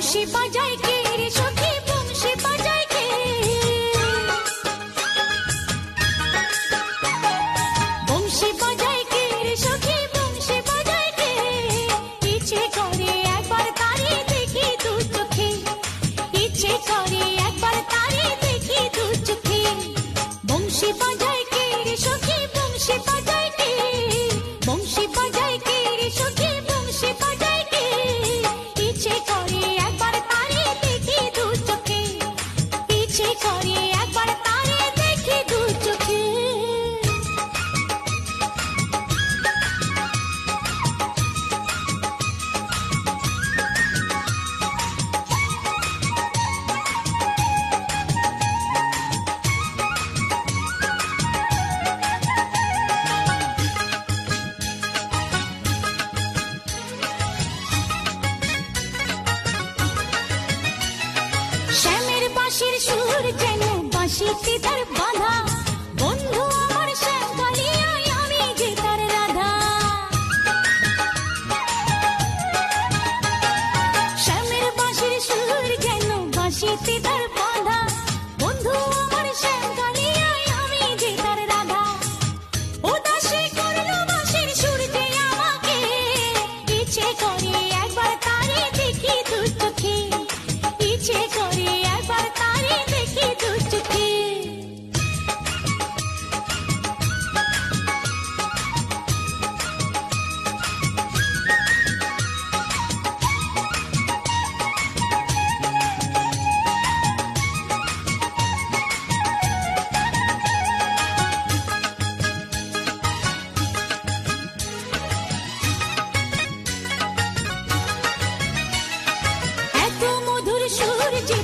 বংশী বাজায় কে রে সখী বংশী বাজায় কে বংশী বাজায় কে রে সখী বংশী বাজায় কে ইচ্ছে করে একবার তারে দেখি দু চোখে ইচ্ছে করে একবার তারে দেখি দু চোখে বংশী বাজায় কে রে সখী বংশী বাজায় কে বংশী বাজায় কে রে সখী বংশী বাজায় কে ইচ্ছে করে একবার তারে দেখি দু চোখে ইচ্ছে করে একবার তারে দেখি দু চোখে শ্যামের বাঁশির সুর যেন বাঁশিতে তার বাঁধা বন্ধু আমার শ্যাম কালিয়ায় আমি যে তার রাধা শ্যামের বাঁশির সুর যেন বাঁশিতে তার বাঁধা বন্ধু আমার শ্যাম কালিয়ায় আমি যে তার রাধা উদাসী করলো বাঁশির সুর যে আমাকে ইচ্ছে করে একবার তারে দেখি দু চোখে ইচ্ছে করে একবার তারে দেখি দু চোখে এত মধুর সুর যে